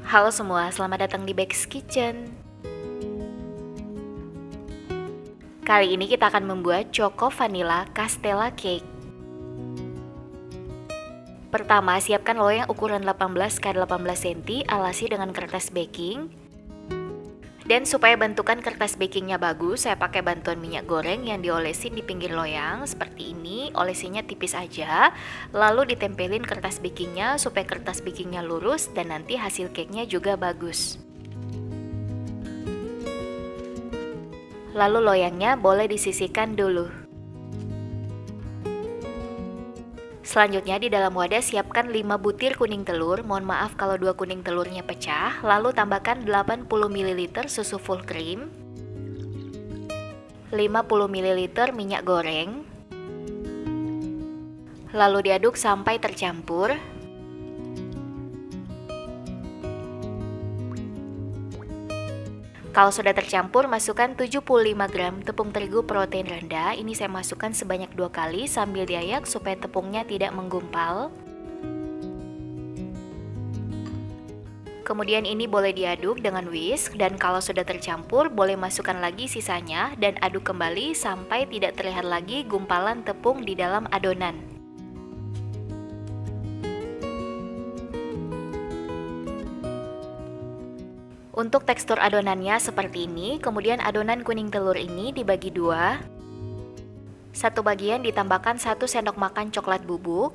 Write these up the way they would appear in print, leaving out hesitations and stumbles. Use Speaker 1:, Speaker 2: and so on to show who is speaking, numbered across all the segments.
Speaker 1: Halo semua, selamat datang di Bex Kitchen. Kali ini kita akan membuat Choco Vanilla Castella Cake. Pertama, siapkan loyang ukuran 18x18 cm, alasi dengan kertas baking. Dan supaya bentukan kertas bakingnya bagus, saya pakai bantuan minyak goreng yang diolesin di pinggir loyang seperti ini. Olesinya tipis aja, lalu ditempelin kertas bakingnya supaya kertas bakingnya lurus dan nanti hasil cake-nya juga bagus. Lalu loyangnya boleh disisihkan dulu. Selanjutnya di dalam wadah siapkan 5 butir kuning telur, mohon maaf kalau 2 kuning telurnya pecah, lalu tambahkan 80 ml susu full cream, 50 ml minyak goreng, lalu diaduk sampai tercampur. Kalau sudah tercampur, masukkan 75 gram tepung terigu protein rendah. Ini saya masukkan sebanyak 2 kali sambil diayak supaya tepungnya tidak menggumpal. Kemudian ini boleh diaduk dengan whisk dan kalau sudah tercampur boleh masukkan lagi sisanya dan aduk kembali sampai tidak terlihat lagi gumpalan tepung di dalam adonan. Untuk tekstur adonannya seperti ini, kemudian adonan kuning telur ini dibagi dua. Satu bagian ditambahkan 1 sendok makan coklat bubuk.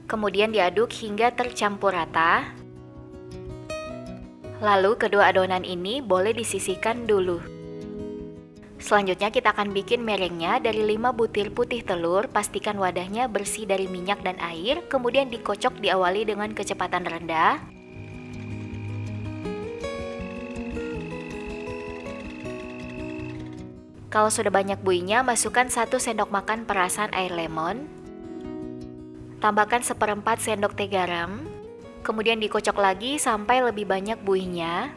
Speaker 1: Kemudian diaduk hingga tercampur rata. Lalu kedua adonan ini boleh disisihkan dulu. Selanjutnya kita akan bikin merengnya dari 5 butir putih telur. Pastikan wadahnya bersih dari minyak dan air, kemudian dikocok diawali dengan kecepatan rendah. Kalau sudah banyak buihnya, masukkan 1 sendok makan perasan air lemon. Tambahkan 1/4 sendok teh garam. Kemudian dikocok lagi sampai lebih banyak buihnya.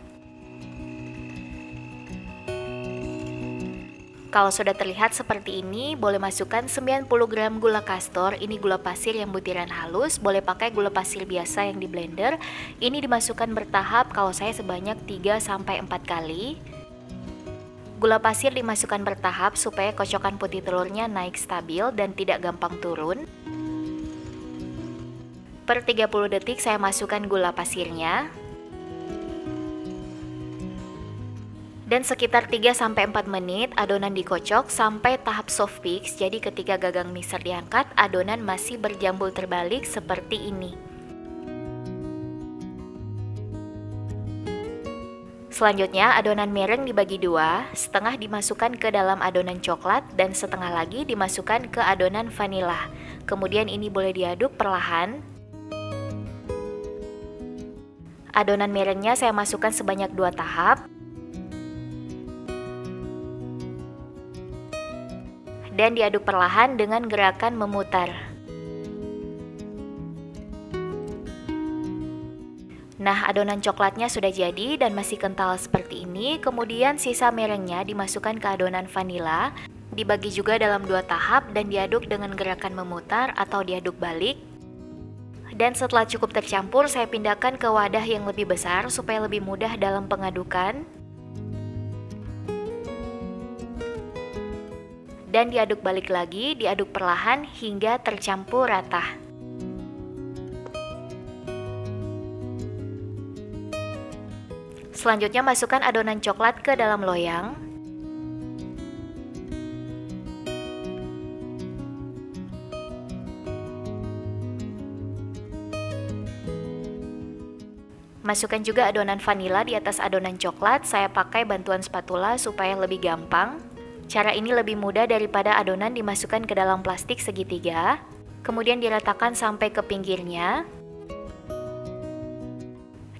Speaker 1: Kalau sudah terlihat seperti ini, boleh masukkan 90 gram gula kastor. Ini gula pasir yang butiran halus, boleh pakai gula pasir biasa yang di blender. Ini dimasukkan bertahap, kalau saya sebanyak 3-4 kali. Gula pasir dimasukkan bertahap supaya kocokan putih telurnya naik stabil dan tidak gampang turun. Per 30 detik saya masukkan gula pasirnya. Dan sekitar 3-4 menit adonan dikocok sampai tahap soft mix. Jadi ketika gagang mixer diangkat, adonan masih berjambul terbalik seperti ini. Selanjutnya adonan mereng dibagi dua, setengah dimasukkan ke dalam adonan coklat dan setengah lagi dimasukkan ke adonan vanila. Kemudian ini boleh diaduk perlahan. Adonan merengnya saya masukkan sebanyak 2 tahap. Dan diaduk perlahan dengan gerakan memutar. Nah, adonan coklatnya sudah jadi dan masih kental seperti ini. Kemudian sisa merengnya dimasukkan ke adonan vanila, dibagi juga dalam 2 tahap dan diaduk dengan gerakan memutar atau diaduk balik. Dan setelah cukup tercampur, saya pindahkan ke wadah yang lebih besar supaya lebih mudah dalam pengadukan. Dan diaduk balik lagi, diaduk perlahan hingga tercampur rata. Selanjutnya masukkan adonan coklat ke dalam loyang. Masukkan juga adonan vanila di atas adonan coklat. Saya pakai bantuan spatula supaya lebih gampang. Cara ini lebih mudah daripada adonan dimasukkan ke dalam plastik segitiga. Kemudian diratakan sampai ke pinggirnya.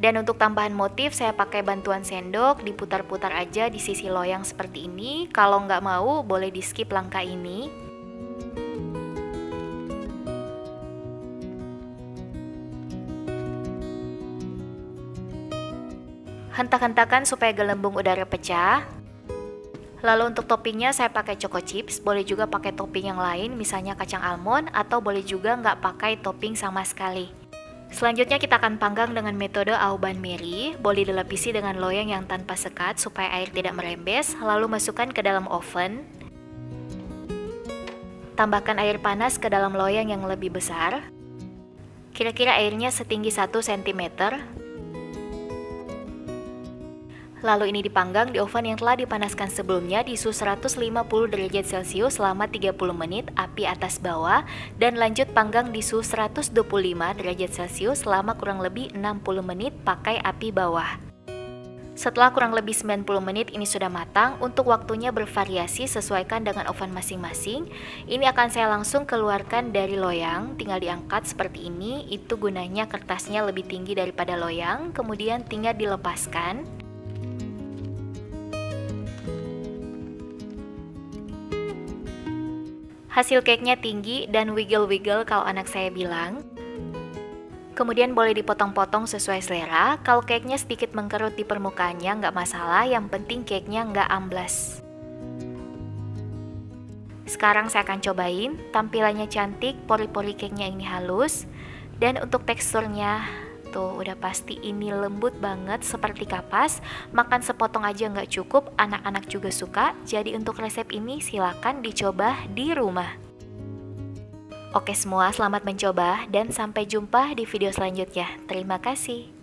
Speaker 1: Dan untuk tambahan motif saya pakai bantuan sendok, diputar-putar aja di sisi loyang seperti ini. Kalau nggak mau boleh di skip langkah ini. Hentak-hentakan supaya gelembung udara pecah. Lalu untuk toppingnya saya pakai choco chips, boleh juga pakai topping yang lain misalnya kacang almond atau boleh juga nggak pakai topping sama sekali. Selanjutnya kita akan panggang dengan metode au bain marie. Boleh dilapisi dengan loyang yang tanpa sekat supaya air tidak merembes, lalu masukkan ke dalam oven. Tambahkan air panas ke dalam loyang yang lebih besar. Kira-kira airnya setinggi 1 cm. Lalu ini dipanggang di oven yang telah dipanaskan sebelumnya di suhu 150 derajat Celcius selama 30 menit api atas bawah, dan lanjut panggang di suhu 125 derajat Celcius selama kurang lebih 60 menit pakai api bawah. Setelah kurang lebih 90 menit ini sudah matang. Untuk waktunya bervariasi sesuaikan dengan oven masing-masing. Ini akan saya langsung keluarkan dari loyang, tinggal diangkat seperti ini. Itu gunanya kertasnya lebih tinggi daripada loyang, kemudian tinggal dilepaskan. Hasil cake-nya tinggi dan wiggle-wiggle kalau anak saya bilang. Kemudian boleh dipotong-potong sesuai selera. Kalau cake-nya sedikit mengkerut di permukaannya nggak masalah, yang penting cake-nya nggak amblas. Sekarang saya akan cobain, tampilannya cantik, pori-pori cake-nya ini halus. Dan untuk teksturnya, tuh udah pasti ini lembut banget seperti kapas. Makan sepotong aja nggak cukup, anak-anak juga suka. Jadi untuk resep ini silakan dicoba di rumah. Oke semua, selamat mencoba dan sampai jumpa di video selanjutnya. Terima kasih.